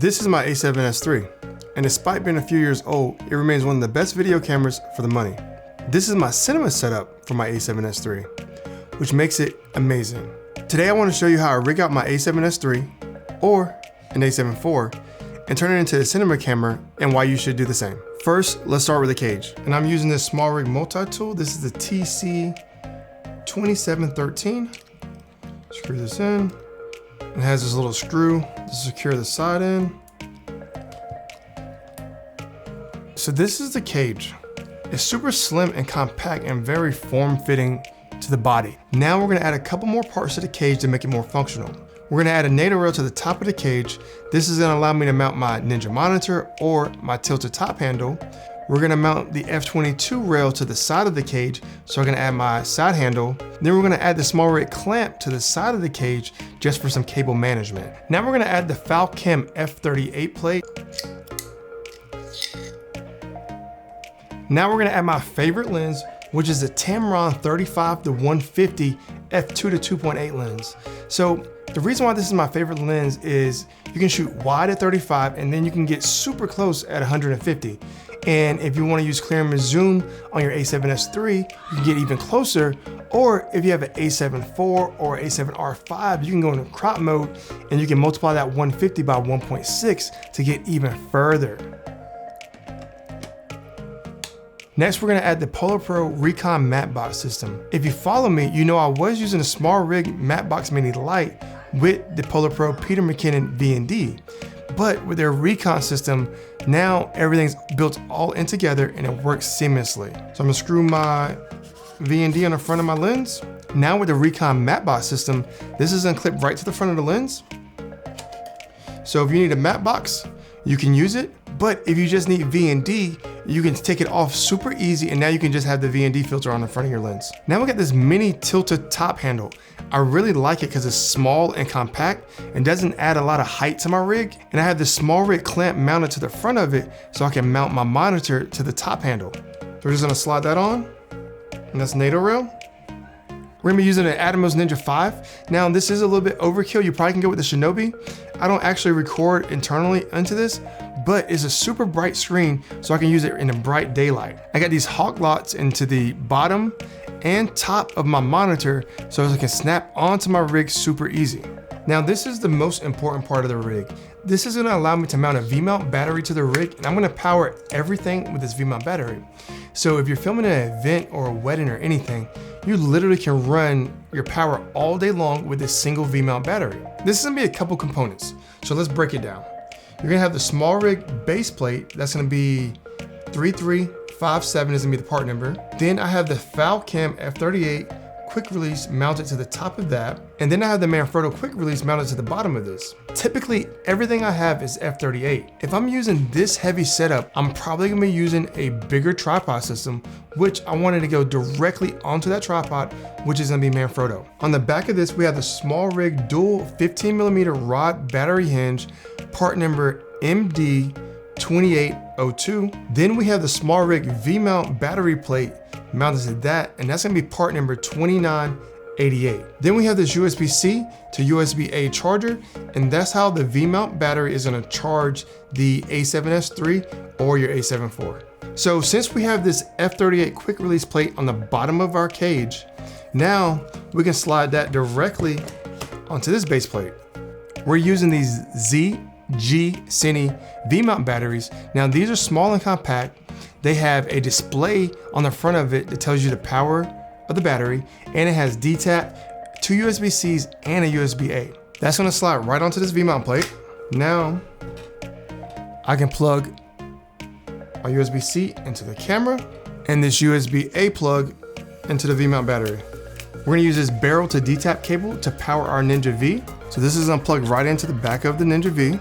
This is my a7s3, and despite being a few years old, it remains one of the best video cameras for the money. This is my cinema setup for my a7s3, which makes it amazing. Today I want to show you how I rig out my a7s3 or an a7 IV and turn it into a cinema camera and why you should do the same. First, let's start with the cage. And I'm using this small rig multi-tool. This is the TC2713. Screw this in. It has this little screw to secure the side end. So this is the cage. It's super slim and compact and very form-fitting to the body. Now we're gonna add a couple more parts to the cage to make it more functional. We're gonna add a NATO rail to the top of the cage. This is gonna allow me to mount my Ninja monitor or my tilted top handle. We're gonna mount the F22 rail to the side of the cage, so I'm gonna add my side handle. Then we're gonna add the small rig clamp to the side of the cage just for some cable management. Now we're gonna add the Falcam F38 plate. Now we're gonna add my favorite lens, which is the Tamron 35-150 f2 to 2.8 lens. So the reason why this is my favorite lens is you can shoot wide at 35 and then you can get super close at 150. And if you want to use clear image zoom on your a7s3, you can get even closer. Or if you have an a7 IV or a7R5, you can go into crop mode and you can multiply that 150 by 1.6 to get even further. Next, we're gonna add the PolarPro Recon matte box system. If you follow me, you know I was using a small rig matte box mini light with the PolarPro Peter McKinnon V&D. But with their Recon system, now everything's built all in together and it works seamlessly. So I'm gonna screw my V&D on the front of my lens. Now with the Recon matte box system, this is gonna clip right to the front of the lens. So if you need a matte box, you can use it. But if you just need V&D, you can take it off super easy and now you can just have the V&D filter on the front of your lens. Now we got this mini tilted top handle. I really like it because it's small and compact and doesn't add a lot of height to my rig. And I have this small rig clamp mounted to the front of it so I can mount my monitor to the top handle. So we're just gonna slide that on, and that's NATO rail. We're gonna be using an Atomos Ninja 5. Now this is a little bit overkill. You probably can go with the Shinobi. I don't actually record internally into this, but it's a super bright screen, so I can use it in a bright daylight. I got these hawk lots into the bottom and top of my monitor, so I can snap onto my rig super easy. Now this is the most important part of the rig. This is gonna allow me to mount a V-mount battery to the rig, and I'm gonna power everything with this V-mount battery. So if you're filming an event or a wedding or anything, you literally can run your power all day long with this single V-mount battery. This is gonna be a couple components, so let's break it down. You're gonna have the small rig base plate, that's gonna be 3357 is gonna be the part number. Then I have the Falcam F38 quick release mounted to the top of that. And then I have the Manfrotto quick release mounted to the bottom of this. Typically, everything I have is F38. If I'm using this heavy setup, I'm probably gonna be using a bigger tripod system, which I wanted to go directly onto that tripod, which is gonna be Manfrotto. On the back of this, we have the small rig dual 15mm rod battery hinge, part number MD2802. Then we have the small rig V-mount battery plate mounted to that, and that's gonna be part number 2988. Then we have this USB-C to USB-A charger, and that's how the V-mount battery is gonna charge the a7s3 or your a7 IV. So since we have this F38 quick release plate on the bottom of our cage, now we can slide that directly onto this base plate. We're using these ZG Cine V-mount batteries. Now these are small and compact. They have a display on the front of it that tells you the power of the battery, and it has DTAP, 2 USB-Cs, and a USB-A. That's gonna slide right onto this V-mount plate. Now, I can plug a USB-C into the camera, and this USB-A plug into the V-mount battery. We're gonna use this barrel to DTAP cable to power our Ninja V. So this is gonna plug right into the back of the Ninja V.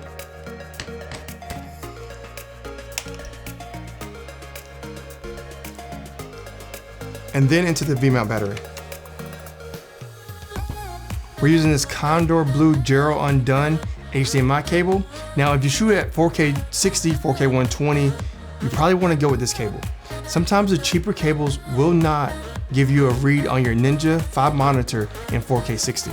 And then into the V-mount battery. We're using this Condor Blue Gero Undone HDMI cable. Now, if you shoot at 4K 60, 4K 120, you probably wanna go with this cable. Sometimes the cheaper cables will not give you a read on your Ninja 5 monitor in 4K 60.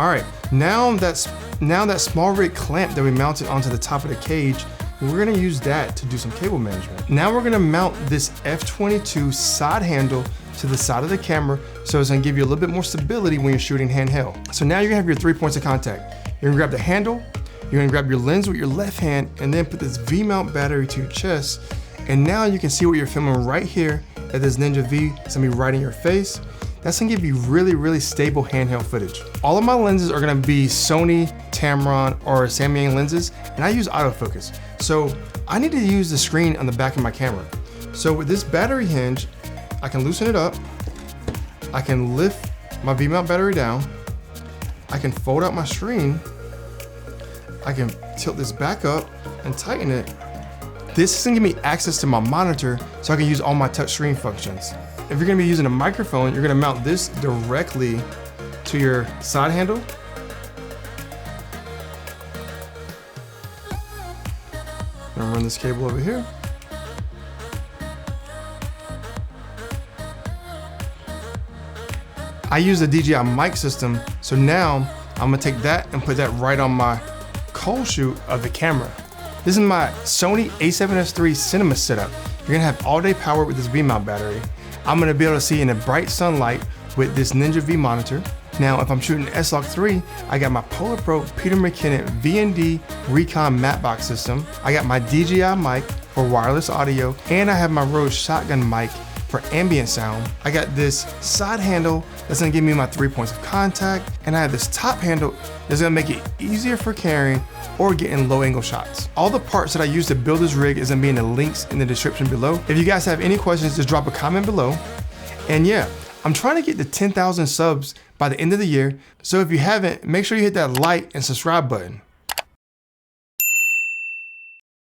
All right, now that small rig clamp that we mounted onto the top of the cage, we're gonna use that to do some cable management. Now we're gonna mount this F22 side handle to the side of the camera, so it's gonna give you a little bit more stability when you're shooting handheld. So now you're gonna have your 3 points of contact. You're gonna grab the handle, you're gonna grab your lens with your left hand, and then put this V-mount battery to your chest. And now you can see what you're filming right here at this Ninja V. It's gonna be right in your face. That's gonna give you really, really stable handheld footage. All of my lenses are gonna be Sony, Tamron, or Samyang lenses, and I use autofocus. So I need to use the screen on the back of my camera. So with this battery hinge, I can loosen it up. I can lift my V-mount battery down. I can fold out my screen. I can tilt this back up and tighten it. This is gonna give me access to my monitor so I can use all my touchscreen functions. If you're gonna be using a microphone, you're gonna mount this directly to your side handle. I'm gonna run this cable over here. I use the DJI mic system, so now I'm gonna take that and put that right on my cold shoot of the camera. This is my Sony a7s3 cinema setup. You're gonna have all day power with this V-mount battery. I'm gonna be able to see in the bright sunlight with this Ninja V monitor. Now, if I'm shooting S-Log3, I got my Polar Pro Peter McKinnon V&D Recon matte box system. I got my DJI mic for wireless audio, and I have my Rode shotgun mic for ambient sound. I got this side handle that's gonna give me my 3 points of contact, and I have this top handle that's gonna make it easier for carrying or getting low angle shots. All the parts that I use to build this rig is gonna be in the links in the description below. If you guys have any questions, just drop a comment below. And yeah, I'm trying to get to 10,000 subs by the end of the year. So if you haven't, make sure you hit that like and subscribe button.